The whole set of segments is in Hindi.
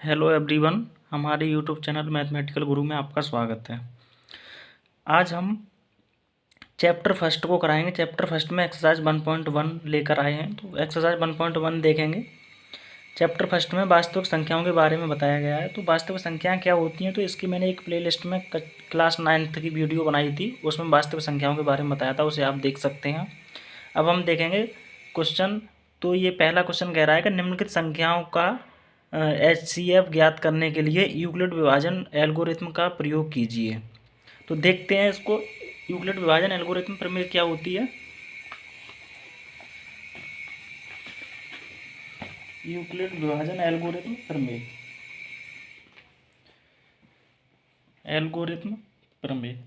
हेलो एवरीवन, हमारे यूट्यूब चैनल मैथमेटिकल गुरु में आपका स्वागत है। आज हम चैप्टर फर्स्ट को कराएंगे। चैप्टर फर्स्ट में एक्सरसाइज 1.1 लेकर आए हैं, तो एक्सरसाइज 1.1 देखेंगे। चैप्टर फर्स्ट में वास्तविक संख्याओं के बारे में बताया गया है। तो वास्तविक संख्याएं क्या होती हैं, तो इसकी मैंने एक प्लेलिस्ट में क्लास 9th की वीडियो बनाई थी, उसमें वास्तविक संख्याओं के बारे में बताया था, उसे आप देख सकते हैं। अब हम देखेंगे क्वेश्चन। तो ये पहला क्वेश्चन कह रहा है कि निम्नलिखित संख्याओं का HCF ज्ञात करने के लिए यूक्लिड विभाजन एल्गोरिथम का प्रयोग कीजिए। तो देखते हैं इसको। यूक्लिड विभाजन एल्गोरिथम प्रमेय क्या होती है। यूक्लिड विभाजन एल्गोरिथम प्रमेय, एल्गोरिथम प्रमेय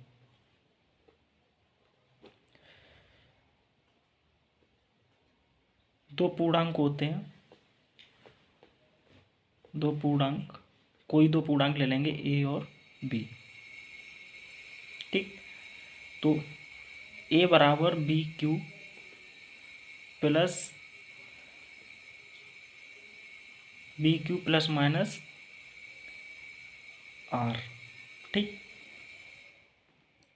दो पूर्णांक होते हैं, दो पूर्णांक, कोई दो पूर्णांक ले लेंगे ए और बी। ठीक, तो ए बराबर B Q plus B Q plus minus R. ठीक,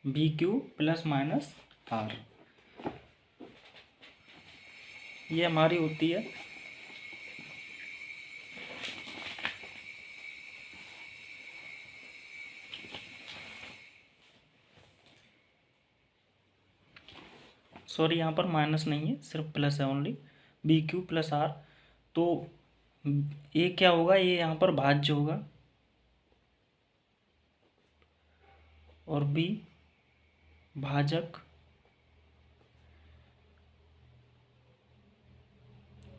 B Q plus minus R, ये हमारी होती है सॉरी, यहाँ पर माइनस नहीं है, सिर्फ प्लस है only. B Q plus R. तो ये क्या होगा, ये यहाँ पर भाज्य होगा और बी भाजक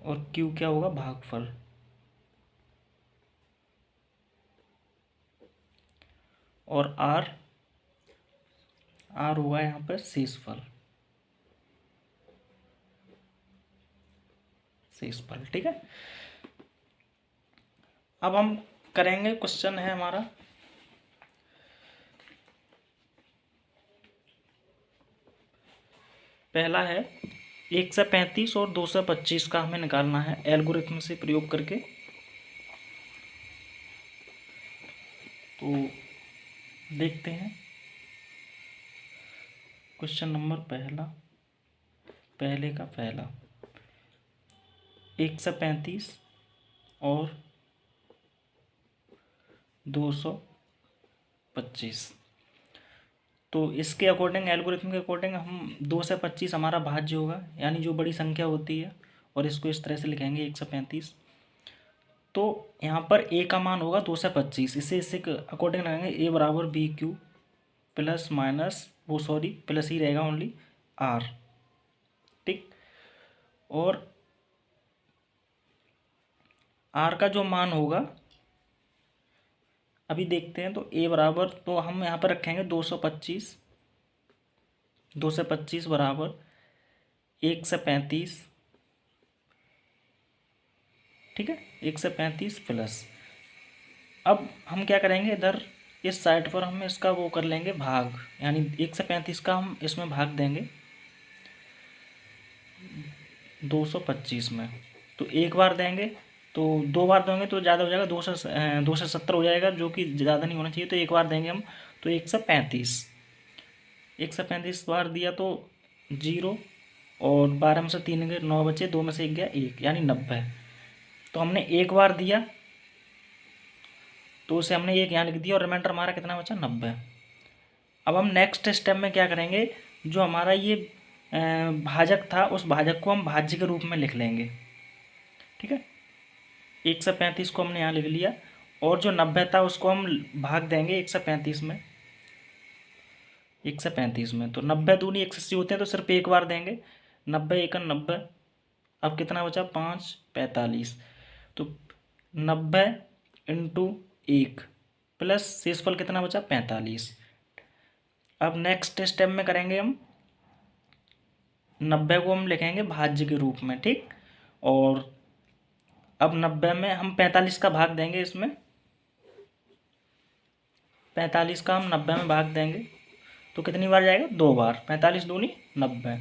और क्यू क्या होगा, भागफल। और आर होगा यहाँ पर शेषफल, शेषफल। ठीक है, अब हम करेंगे, क्वेश्चन है हमारा पहला है 135 और 225 का हमें निकालना है एल्गोरिथम से प्रयोग करके। तो देखते हैं क्वेश्चन नंबर पहले का पहला 135 और 225। तो इसके अकॉर्डिंग, एल्गोरिथम के अकॉर्डिंग, हम 2 से 25 हमारा भाज्य होगा, यानी जो बड़ी संख्या होती है, और इसको इस तरह से लिखेंगे 135। तो यहाँ पर ए का मान होगा 2 से 25, इसे इससे अकॉर्डिंग लगाएंगे। ए बराबर बी क्यू प्लस माइनस, वो सॉरी प्लस ही रहेगा ओनली, आर। ठीक, और आर का जो मान होगा अभी देखते हैं। तो ए बराबर, तो हम यहाँ पर रखेंगे 225, 2 से 25 बराबर 1 से 35। ठीक है, 1 से 35 प्लस, अब हम क्या करेंगे, इधर इस साइड पर हम इसका वो कर लेंगे भाग, यानी 1 से 35 का हम इसमें भाग देंगे 225 में। तो एक बार देंगे, तो दो बार देंगे तो ज़्यादा हो जाएगा, 270 हो जाएगा, जो कि ज़्यादा नहीं होना चाहिए। तो एक बार देंगे हम, तो 135, 135 बार दिया तो 0, और 12 में से 3 गए 9 बचे, 2 में से 1 गया 1, यानी 90। तो हमने एक बार दिया तो उसे हमने एक यहाँ लिख दिया, और रिमाइंडर हमारा कितना बचा, 90। अब हम नेक्स्ट स्टेप में क्या करेंगे, जो हमारा ये भाजक था, उस भाजक को हम भाज्य के रूप में लिख लेंगे। ठीक है, 135 को हमने यहाँ लिख लिया, और जो 90 था उसको हम भाग देंगे 135 में, 135 में। तो 90 दूनी 180 होते हैं, तो सिर्फ एक बार देंगे, 90 एकन 90। अब कितना बचा, 5 45। तो 90 इंटू 1 प्लस शेषफल कितना बचा, 45। अब नेक्स्ट स्टेप में करेंगे हम, 90 को हम लिखेंगे भाज्य के रूप में। ठीक, और अब 90 में हम 45 का भाग देंगे, इसमें 45 का हम 90 में भाग देंगे, तो कितनी बार जाएगा, 2 बार, 45 दूनी 90,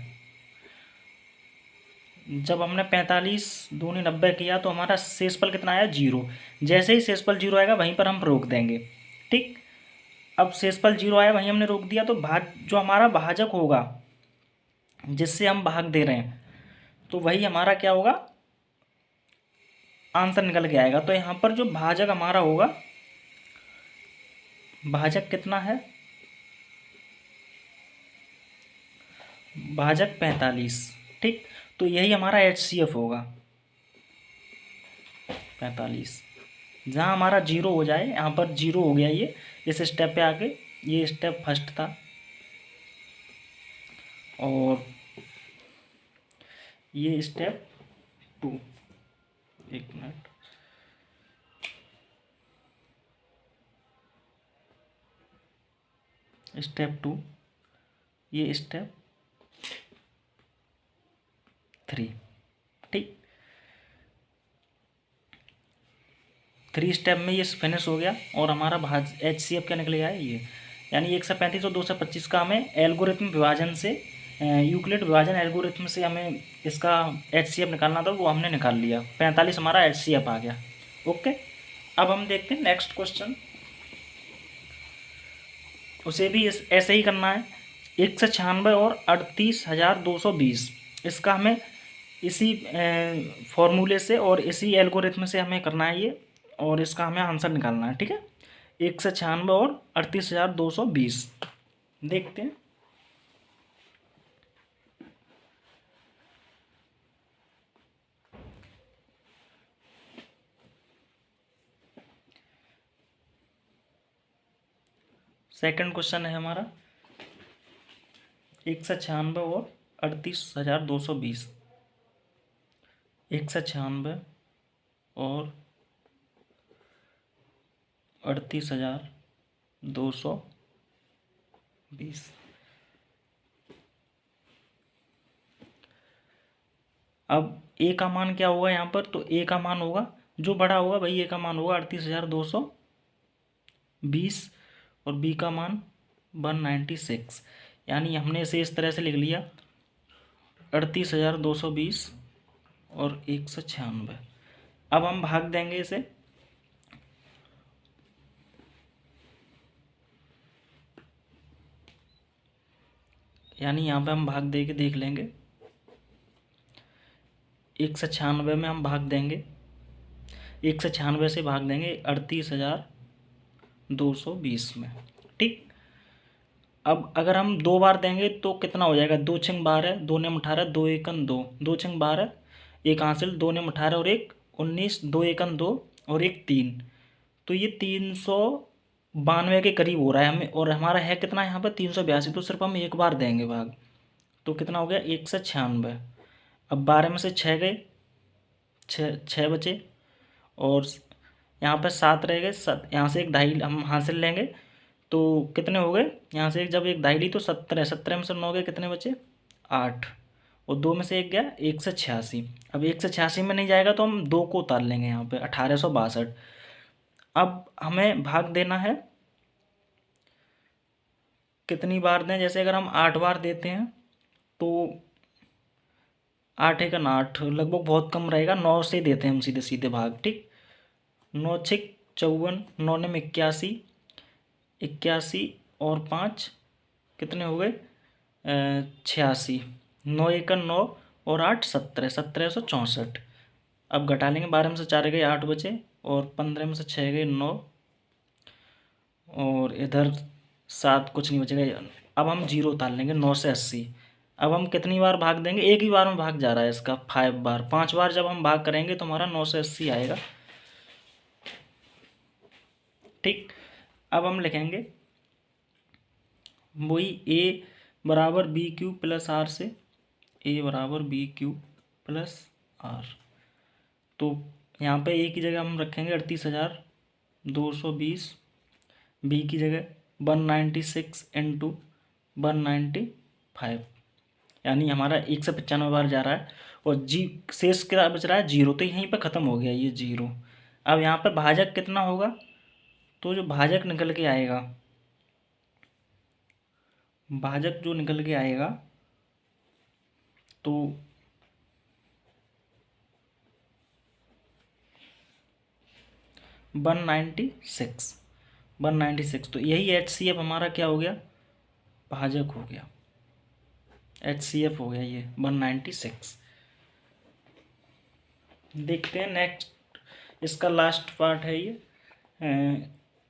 जब हमने 45 दूनी 90 किया तो हमारा शेषफल कितना आया, 0। जैसे ही शेषफल 0 आएगा वहीं पर हम रोक देंगे। ठीक, अब शेषफल 0 आया, वहीं हमने रोक दिया, तो भाग जो हमारा भाजक होगा जिससे हम भाग दे रहे हैं, तो वही हमारा क्या होगा, आंसर निकल के आएगा। तो यहाँ पर जो भाजक हमारा होगा, भाजक कितना है, भाजक 45। ठीक, तो यही हमारा HCF होगा 45। जहाँ हमारा 0 हो जाए, यहाँ पर 0 हो गया ये, इस स्टेप पे आके, ये स्टेप फर्स्ट था, और ये स्टेप 2। एक मिनट, स्टेप 2, ये स्टेप 3। ठीक, 3 स्टेप में ये फिनिश हो गया, और हमारा भाज HCF क्या निकलेगा है ये, यानी 135 और 225 का हमें एल्गोरिथम विभाजन से, यूक्लिड विभाजन एल्गोरिथम से हमें इसका HCF निकालना था, वो हमने निकाल लिया। 45 हमारा HCF आ गया। ओके, अब हम देखते हैं नेक्स्ट क्वेश्चन। उसे भी ऐसे ही करना है। 196 और 38,220, इसका हमें इसी फॉर्मूले से और इसी एल्गोरिथम से हमें करना है ये, और इसका हमें आंसर निकालना है। ठीक है, 196 और 38,220 देखते हैं। सेकंड क्वेश्चन है हमारा 196 और 38,220। 196 और 38,220। अब ए का मान क्या होगा यहाँ पर, तो ए का मान होगा, जो बड़ा होगा भाई ए का मान होगा 38,220, और बी का मान 196। यानी हमने इसे इस तरह से लिख लिया, 38,220 और 196। अब हम भाग देंगे इसे, यानी यहाँ पे हम भाग दे के देख लेंगे। 196 में हम भाग देंगे, 196 से भाग देंगे 38,220 में। ठीक, अब अगर हम 2 बार देंगे तो कितना हो जाएगा, 2 छंग 12, 2 नेम 18, 2 एकन 2, 2 छंग 12, एक हासिल, 2 नेम 18 और एक 19, 2 एकन 2 और एक 3, तो ये 392 के करीब हो रहा है हमें, और हमारा है कितना यहाँ पर 382, तो सिर्फ हम एक बार देंगे भाग, तो कितना हो गया 196। अब 12 में से 6 गए, 6 बचे, और यहाँ पर 7 रह गए, यहाँ से एक दहाई हम हासिल लेंगे, तो कितने हो गए, यहाँ से जब एक दहाई ली तो 17, 17 में से 9 गए, कितने बचे 8, और 2 में से एक गया 186। अब 186 में नहीं जाएगा तो हम 2 को उतार लेंगे यहाँ पे 1862। अब हमें भाग देना है, कितनी बार दें, जैसे अगर हम 8 बार देते हैं तो 8 एकन 8, लगभग बहुत कम रहेगा, 9 से देते हैं हम सीधे सीधे भाग। ठीक, 9 6 54, 9 में 81, 81 और 5 कितने हो गए 86, 9 एकन 9 और 8 17, 1764। अब घटा लेंगे, 12 में से 4 गए 8 बचे, और 15 में से 6 गए 9, और इधर 7 कुछ नहीं बचेगा। अब हम 0 उतार लेंगे, 9 से 80। अब हम कितनी बार भाग देंगे, एक ही बार में भाग जा रहा है इसका, 5 बार, 5 बार जब हम भाग करेंगे तो हमारा 9 से 80 आएगा। ठीक, अब हम लिखेंगे वही a बराबर बी क्यू प्लस आर से, a बराबर बी क्यू प्लस आर, तो यहाँ पे a की जगह हम रखेंगे 38,220, b की जगह 196 इंटू 195, यानी हमारा 195 बार जा रहा है, और जी शेष क्या बच रहा है 0, तो यहीं पर ख़त्म हो गया ये 0। अब यहाँ पर भाजक कितना होगा, तो जो भाजक निकल के आएगा, भाजक जो निकल के आएगा, तो 196, 196। तो यही HCF हमारा क्या हो गया, भाजक हो गया, HCF हो गया ये 196। देखते हैं नेक्स्ट, इसका लास्ट पार्ट है ये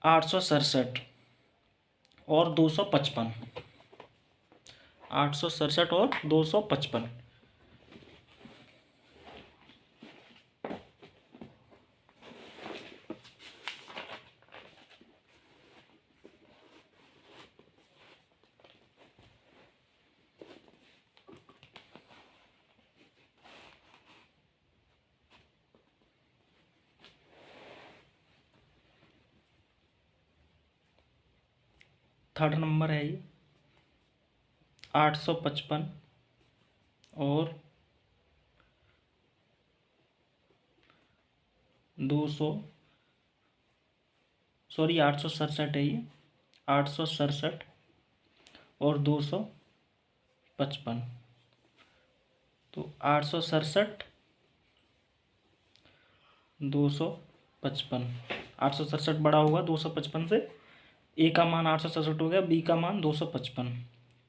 867 और 255, 867 और 255। थर्ड नंबर है ये 855 और 200, सॉरी 867 है ये, 867 और 255। तो 867, 255, 867 बड़ा होगा 255 से, ए का मान 867 हो गया, बी का मान 255।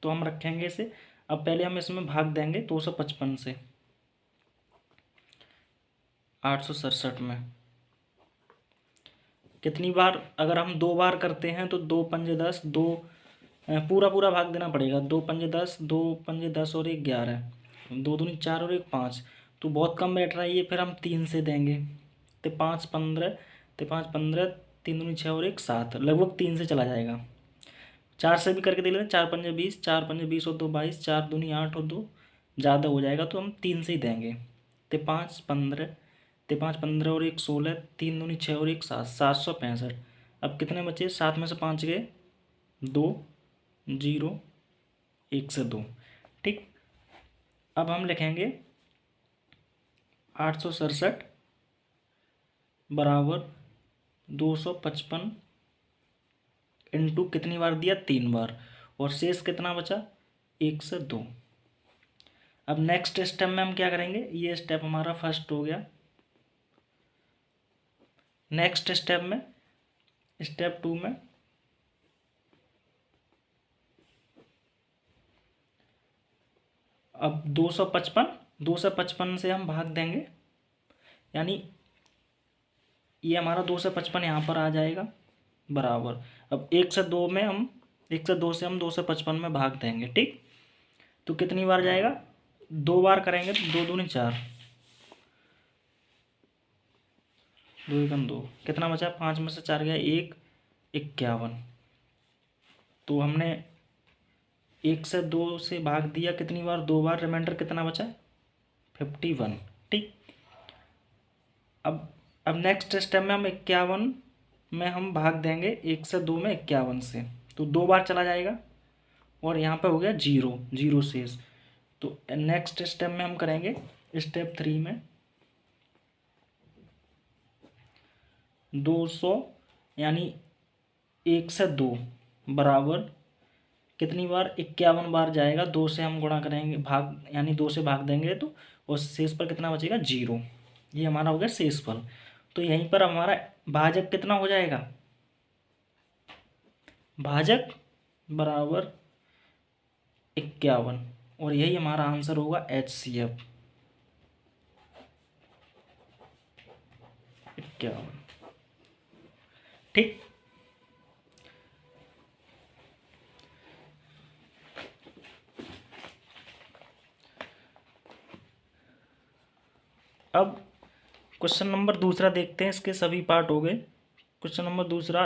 तो हम रखेंगे इसे। अब पहले हम इसमें भाग देंगे 255 से 867 में। कितनी बार, अगर हम 2 बार करते हैं तो 2 पंजे 10, दो पूरा पूरा भाग देना पड़ेगा। 2 पंजे 10, 2 पंजे 10 और 1 11, 2 दूनी 4 और 1 5। तो बहुत कम बैठ रहा है ये, फिर हम 3 से देंगे। तो 5 15, तो 5 15, 3 दूनी 6 और 1 7, लगभग 3 से चला जाएगा। 4 से भी करके देख लेते हैं, 4 पंजे 20, 4 पंजे 20 और 2 22, 4 दूनी 8 और 2 ज़्यादा हो जाएगा, तो हम 3 से ही देंगे। तो 5 15, तो 5 15 और 1 16, 3 दूनी 6 और 1 7, 765। अब कितने बचे, 7 में से 5 गए, 2 0 1 से 2। ठीक, अब हम लिखेंगे 867 बराबर 255 इंटू कितनी बार दिया, 3 बार, और शेष कितना बचा, 1 से 2। अब नेक्स्ट स्टेप में हम क्या करेंगे, ये स्टेप हमारा फर्स्ट हो गया। नेक्स्ट स्टेप में, स्टेप 2 में अब 255 से हम भाग देंगे, यानी ये हमारा 255 यहाँ पर आ जाएगा बराबर। अब 1 से 2 में हम, 1 से 2 से हम 255 में भाग देंगे। ठीक, तो कितनी बार जाएगा, 2 बार करेंगे तो 2 दूनी 4, 2 एकम 2, कितना बचा, 5 में से 4 गया 1, 51। तो हमने 1 से 2 से भाग दिया कितनी बार, 2 बार, रिमाइंडर कितना बचा, 51। ठीक, अब नेक्स्ट स्टेप में हम 51 में हम भाग देंगे 1 से 2 में 51 से, तो 2 बार चला जाएगा और यहाँ पे हो गया 0 0 शेष। तो नेक्स्ट स्टेप में हम करेंगे स्टेप 3 में 200, यानी 1 से 2 बराबर कितनी बार, 51 बार जाएगा। 2 से हम गुणा करेंगे, भाग यानी 2 से भाग देंगे तो, और शेष पर कितना बचेगा, 0। ये हमारा हो गया शेषफल। तो यहीं पर हमारा भाजक कितना हो जाएगा, भाजक बराबर 51, और यही हमारा आंसर होगा HCF 51। ठीक, अब क्वेश्चन नंबर दूसरा देखते हैं, इसके सभी पार्ट हो गए। क्वेश्चन नंबर दूसरा,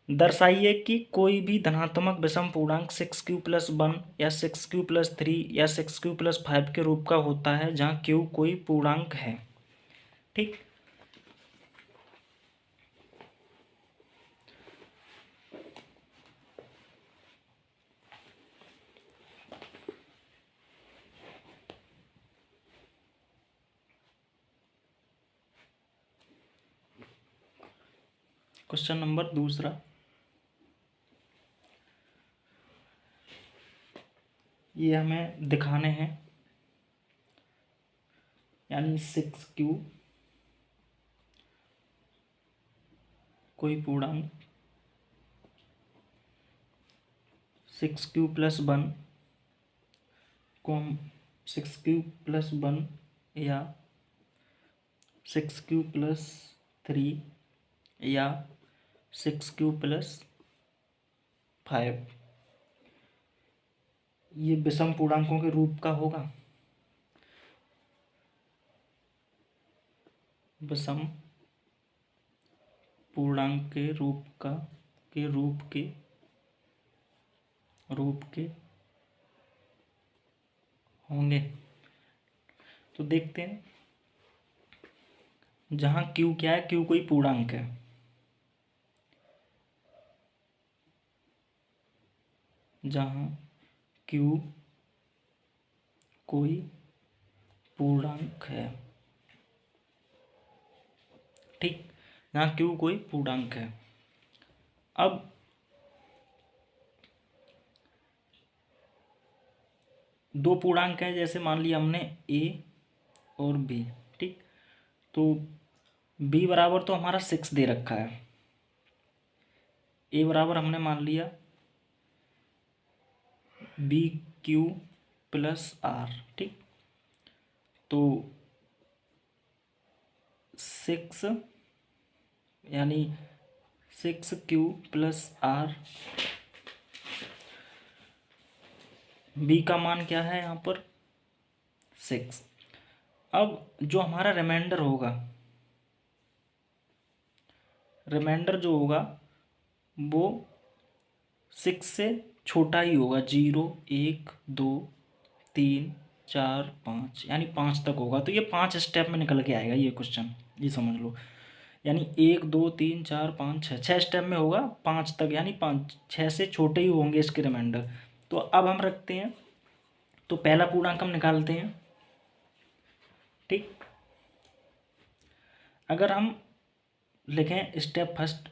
दर्शाइए कि कोई भी धनात्मक विषम पूर्णांक 6q+1 या 6q+3 या 6q+5 के रूप का होता है जहाँ q कोई पूर्णांक है। ठीक, क्वेश्चन नंबर दूसरा, ये हमें दिखाने हैं, यानी 6q कोई पूर्णांक 6q प्लस 1 को हम 6q प्लस 1 या 6q प्लस 3 या 6q प्लस 5 ये विषम पूर्णांकों के रूप का होगा। विषम पूर्णांक के रूप के होंगे। तो देखते हैं, जहां q क्या है, q कोई पूर्णांक है, जहां q कोई पूर्णांक है, ठीक, जहां q कोई पूर्णांक है। अब दो पूर्णांक हैं, जैसे मान लिया हमने a और b, ठीक, तो b बराबर तो हमारा 6 दे रखा है, a बराबर हमने मान लिया बी क्यू प्लस आर, ठीक, तो 6 यानी 6q प्लस आर, बी का मान क्या है यहाँ पर 6। अब जो हमारा रिमाइंडर जो होगा वो 6 से छोटा ही होगा, 0 1 2 3 4 5 यानी 5 तक होगा। तो ये 5 स्टेप में निकल के आएगा ये क्वेश्चन, ये समझ लो, यानी 1 2 3 4 5 6 स्टेप में होगा 5 तक, यानी 5 6 से छोटे ही होंगे इसके रिमाइंडर। तो अब हम रखते हैं, तो पहला पूर्णांक हम निकालते हैं, ठीक। अगर हम लिखें स्टेप फर्स्ट,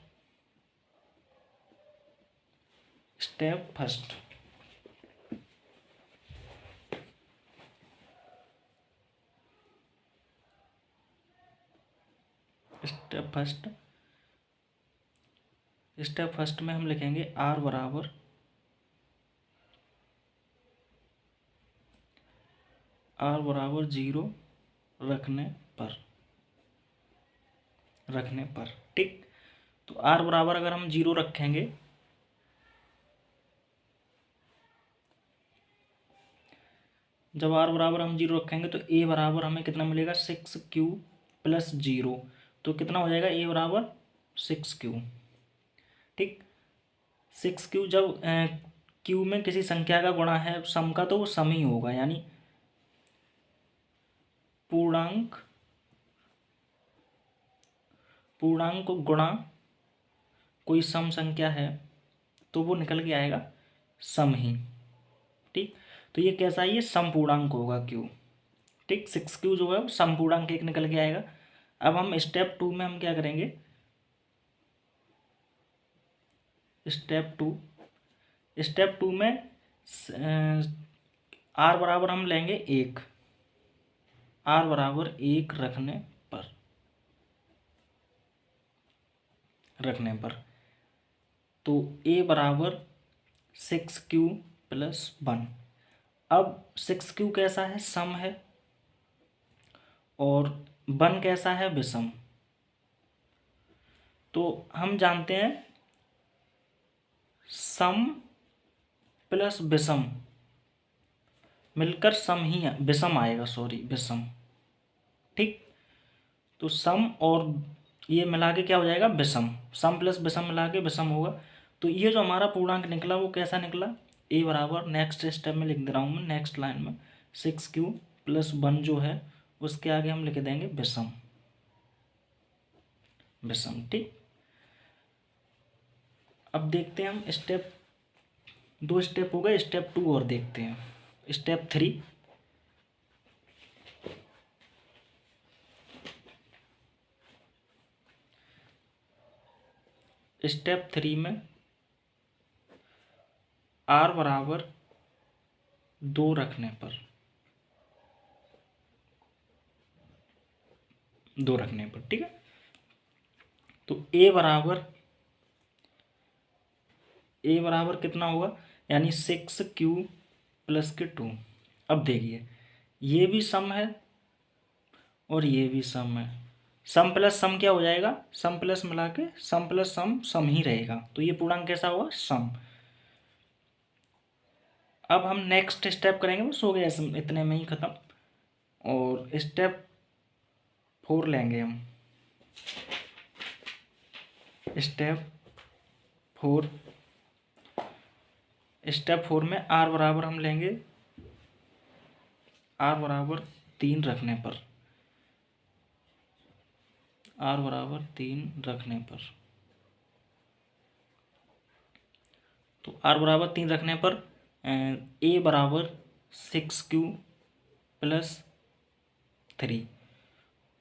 स्टेप फर्स्ट में हम लिखेंगे r बराबर r बराबर 0 रखने पर, ठीक। तो r बराबर अगर हम 0 रखेंगे, जब r बराबर हम 0 रखेंगे तो a बराबर हमें कितना मिलेगा 6q प्लस 0, तो कितना हो जाएगा a बराबर 6q, ठीक। 6q जब q में किसी संख्या का गुणा है सम का, तो वो सम ही होगा, यानी पूर्णांक गुणा कोई सम संख्या है तो वो निकल के आएगा सम ही, ठीक। तो ये कैसा है, ये सम पूर्णांक होगा q, ठीक। 6q जो है वो सम पूर्णांक एक निकल के आएगा। अब हम स्टेप 2 में हम क्या करेंगे, स्टेप टू में r बराबर हम लेंगे 1, r बराबर 1 रखने पर, तो a बराबर 6q प्लस 1। अब 6q कैसा है, सम है, और 1 कैसा है, विषम। तो हम जानते हैं सम प्लस विषम मिलकर सम ही विषम आएगा, विषम, ठीक। तो सम और ये मिला के क्या हो जाएगा, विषम, सम प्लस विषम मिला के विषम होगा। तो ये जो हमारा पूर्णांक निकला वो कैसा निकला, a बराबर, नेक्स्ट स्टेप में लिख दे रहा हूँ मैं, नेक्स्ट लाइन में 6q प्लस 1 जो है उसके आगे हम लिख देंगे विषम, ठीक। अब देखते हैं हम स्टेप, 2 स्टेप हो गए, स्टेप 2 और देखते हैं, स्टेप 3। स्टेप 3 में r बराबर 2 रखने पर, ठीक है, तो a बराबर ए बराबर कितना होगा, यानी 6Q प्लस के 2। अब देखिए ये भी सम है और ये भी सम है, सम प्लस सम क्या हो जाएगा, सम प्लस मिला के सम प्लस सम सम ही रहेगा, तो ये पूर्णांक कैसा हुआ, सम। अब हम नेक्स्ट स्टेप करेंगे, बस हो गया इतने में ही खत्म। और स्टेप 4 लेंगे हम। स्टेप 4, स्टेप 4 में आर बराबर हम लेंगे, आर बराबर 3 रखने पर, आर बराबर 3 रखने पर, तो आर बराबर 3 रखने पर ए बराबर 6Q प्लस 3।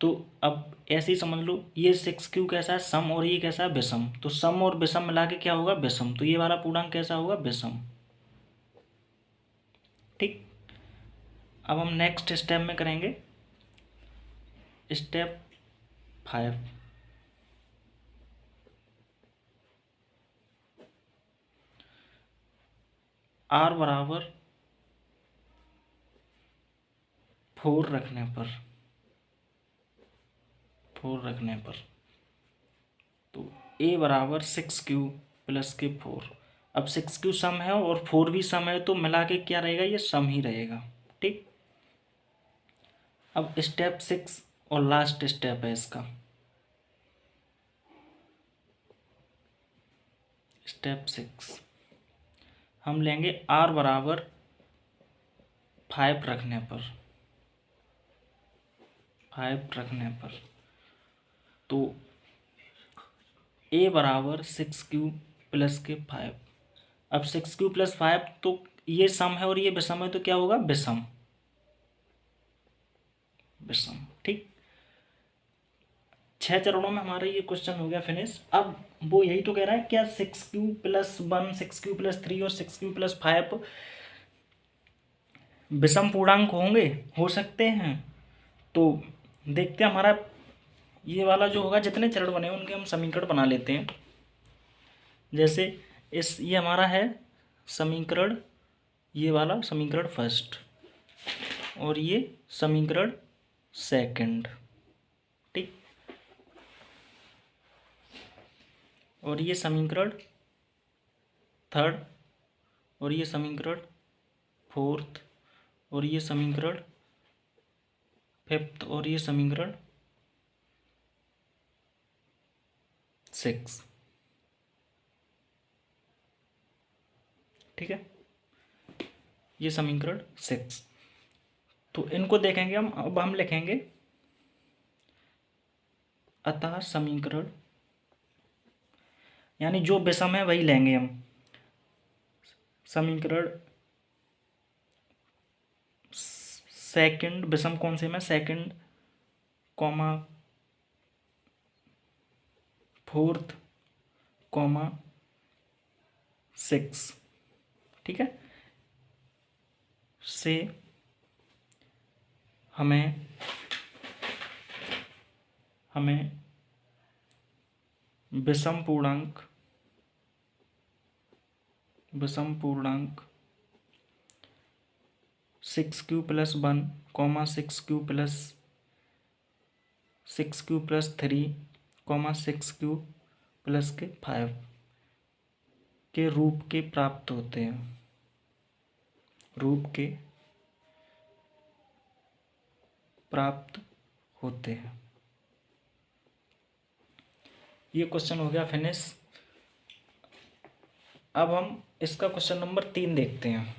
तो अब ऐसे ही समझ लो, ये 6Q कैसा है, सम, और ये कैसा है, विषम। तो सम और विषम मिला के क्या होगा, विषम। तो ये वाला पूर्णांक कैसा होगा, विषम। ठीक। अब हम नेक्स्ट स्टेप में करेंगे, स्टेप 5। आर बराबर 4 रखने पर, 4 रखने पर, तो ए बराबर 6Q प्लस के 4। अब 6Q सम है और 4 भी सम है, तो मिला के क्या रहेगा, ये सम ही रहेगा। ठीक। अब स्टेप 6 और लास्ट स्टेप है इसका, स्टेप 6 हम लेंगे आर बराबर 5 रखने पर, 5 रखने पर, तो ए बराबर 6Q प्लस के 5। अब 6Q प्लस 5, तो ये सम है और ये विषम है, तो क्या होगा, विषम, विषम। ठीक। 6 चरणों में हमारा ये क्वेश्चन हो गया फिनिश। अब वो यही तो कह रहा है, क्या 6Q प्लस 1, 6Q प्लस 3 और 6Q प्लस 5 विषम पूर्णांक होंगे, हो सकते हैं। तो देखते हैं हमारा ये वाला जो होगा, जितने चरण बने उनके हम समीकरण बना लेते हैं। जैसे ये हमारा है समीकरण, ये वाला समीकरण फर्स्ट, और ये समीकरण सेकंड। ठीक। और ये समीकरण थर्ड, और ये समीकरण फोर्थ, और ये समीकरण फिफ्थ, और ये समीकरण 6। ठीक है, ये समीकरण 6। तो इनको देखेंगे हम। अब हम लिखेंगे अतः समीकरण, यानी जो विषम है वही लेंगे हम। समीकरण सेकंड, विषम कौन से में, सेकंड कॉमा फोर्थ कॉमा 6। ठीक है, से हमें विषम पूर्णांक 6Q plus 1 comma 6Q plus 3 comma 6Q plus के 5 के रूप के प्राप्त होते हैं, रूप के प्राप्त होते हैं। ये क्वेश्चन हो गया फिनिश। अब हम इसका क्वेश्चन नंबर 3 देखते हैं।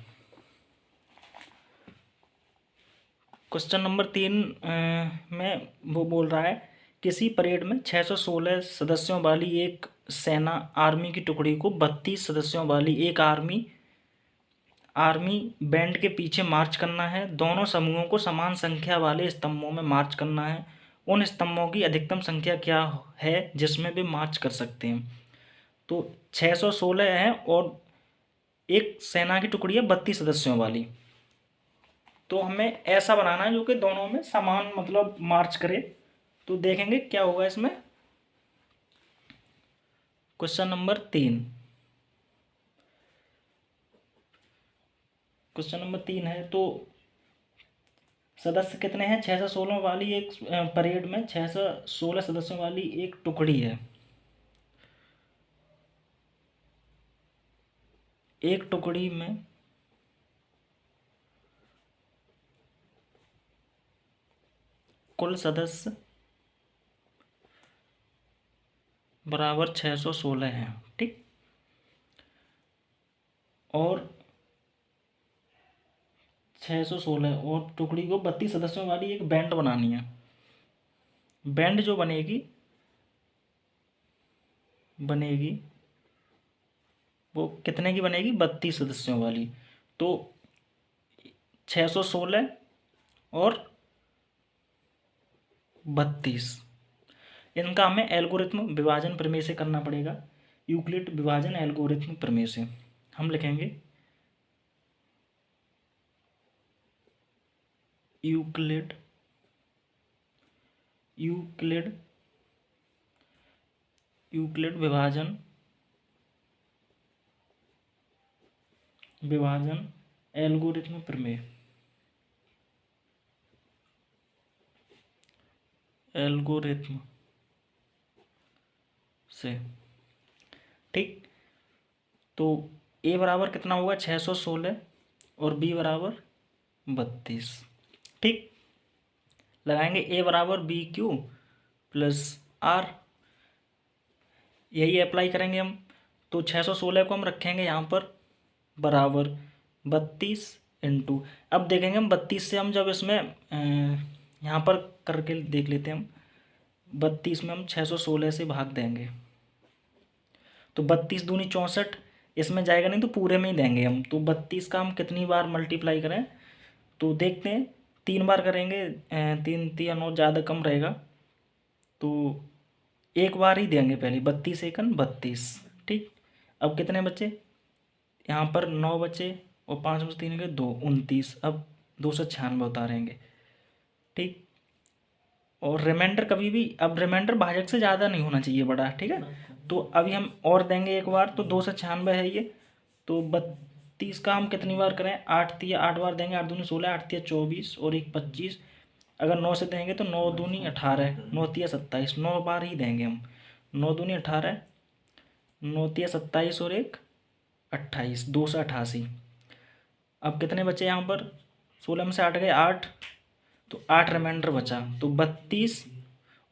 क्वेश्चन नंबर 3 में वो बोल रहा है, किसी परेड में 616 सदस्यों वाली एक सेना आर्मी की टुकड़ी को 32 सदस्यों वाली एक आर्मी बैंड के पीछे मार्च करना है। दोनों समूहों को समान संख्या वाले स्तंभों में मार्च करना है। उन स्तंभों की अधिकतम संख्या क्या है जिसमें वे मार्च कर सकते हैं। तो 616 है और एक सेना की टुकड़ी है 32 सदस्यों वाली। तो हमें ऐसा बनाना है जो कि दोनों में समान मतलब मार्च करे। तो देखेंगे क्या होगा इसमें। क्वेश्चन नंबर 3, क्वेश्चन नंबर 3 है, तो सदस्य कितने हैं? 6 से 16 वाली एक परेड में 6 से 16 सदस्यों वाली एक टुकड़ी है। एक टुकड़ी में कुल सदस्य बराबर 616 हैं, ठीक। और 616 और टुकड़ी को 32 सदस्यों वाली एक बैंड बनानी है। बैंड जो बनेगी वो कितने की बनेगी? 32 सदस्यों वाली। तो 616 और 32, इनका हमें एल्गोरिथम विभाजन प्रमेय से करना पड़ेगा। यूक्लिड विभाजन एल्गोरिथम प्रमेय से हम लिखेंगे यूक्लिड विभाजन एल्गोरिथम प्रमेय से, ठीक। तो ए बराबर कितना होगा? 616 और बी बराबर 32, ठीक। लगाएंगे ए बराबर बी क्यू प्लस आर, यही अप्लाई करेंगे हम। तो 616 को हम रखेंगे यहाँ पर बराबर 32 इंटू, अब देखेंगे हम 32 से हम जब इसमें यहाँ पर करके देख लेते हैं हम। 32 में हम 616 से भाग देंगे तो 32 दूनी 64, इसमें जाएगा नहीं तो पूरे में ही देंगे हम। तो 32 का हम कितनी बार मल्टीप्लाई करें? तो देखते हैं, 3 बार करेंगे। 3 3 9 ज़्यादा कम रहेगा, तो एक बार ही देंगे पहले। 32 एकन 32, ठीक। अब कितने बचे? यहाँ पर 9 बचे और 5 में से 3 गए 2, 29। अब 296 उतारेंगे, ठीक। और रिमाइंडर कभी भी, अब रिमाइंडर भाजक से ज़्यादा नहीं होना चाहिए बड़ा, ठीक है। तो अभी हम और देंगे एक बार, तो 296 है ये। तो 32 का हम कितनी बार करें? 8 तिया 8 बार देंगे। 8 दूनी 16, 8 तिया 24 और 1 25। अगर 9 से देंगे तो 9 दूनी 18, 9 तिया 27, 9 बार ही देंगे हम। 9 दूनी 18, 9 तिया 27 और 1 28, 288। अब कितने बचे यहाँ पर? 16 में से 8 गए 8, तो 8 रिमाइंडर बचा। तो 32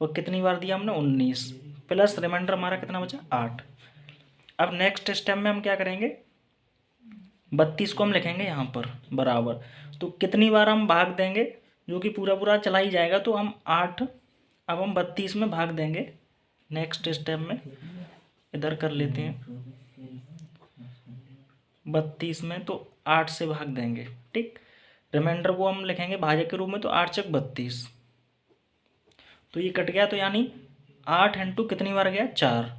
और कितनी बार दिया हमने? 19 प्लस रिमाइंडर हमारा कितना बचा? 8। अब नेक्स्ट स्टेप में हम क्या करेंगे? 32 को हम लिखेंगे यहाँ पर बराबर, तो कितनी बार हम भाग देंगे? जो कि पूरा पूरा चला ही जाएगा, तो हम 8, अब हम 32 में भाग देंगे। नेक्स्ट स्टेप में इधर कर लेते हैं 32 में, तो 8 से भाग देंगे, ठीक। रिमाइंडर को हम लिखेंगे भाजक के रूप में, तो 8 चक 32, तो ये कट गया। तो यानी 8 इंटू कितनी बार गया? 4।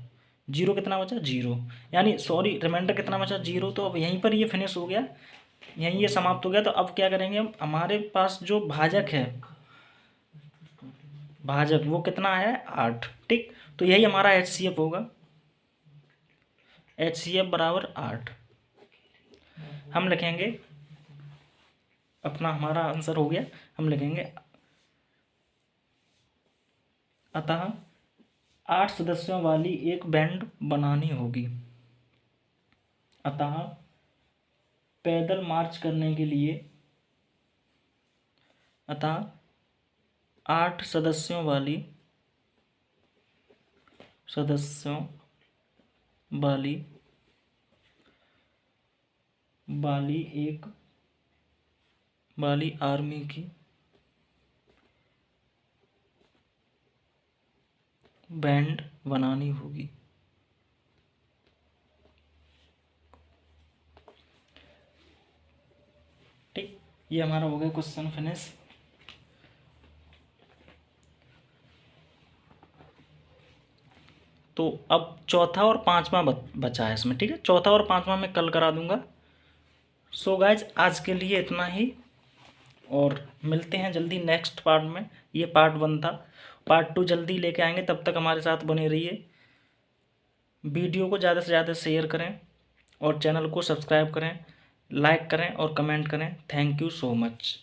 जीरो कितना बचा? 0, यानी सॉरी रिमाइंडर कितना बचा? 0। तो अब यहीं पर ये फिनिश हो गया, यहीं ये समाप्त हो गया। तो अब क्या करेंगे हम? हमारे पास जो भाजक है, भाजक वो कितना आया है? 8, ठीक। तो यही हमारा HCF होगा, HCF बराबर 8। हम लिखेंगे अपना, हमारा आंसर हो गया। हम लिखेंगे अतः 8 सदस्यों वाली एक बैंड बनानी होगी। अतः पैदल मार्च करने के लिए 8 सदस्यों वाली आर्मी की बैंड बनानी होगी। ठीक, ये हमारा हो गया क्वेश्चन फिनिश। तो अब चौथा और पांचवा बचा है इसमें, ठीक है। चौथा और पांचवा मैं कल करा दूंगा। सो गाइज आज के लिए इतना ही, और मिलते हैं जल्दी नेक्स्ट पार्ट में। ये पार्ट 1 था, पार्ट 2 जल्दी लेके आएंगे। तब तक हमारे साथ बने रहिए। वीडियो को ज़्यादा से ज़्यादा शेयर करें और चैनल को सब्सक्राइब करें। लाइक करें और कमेंट करें। Thank you so much.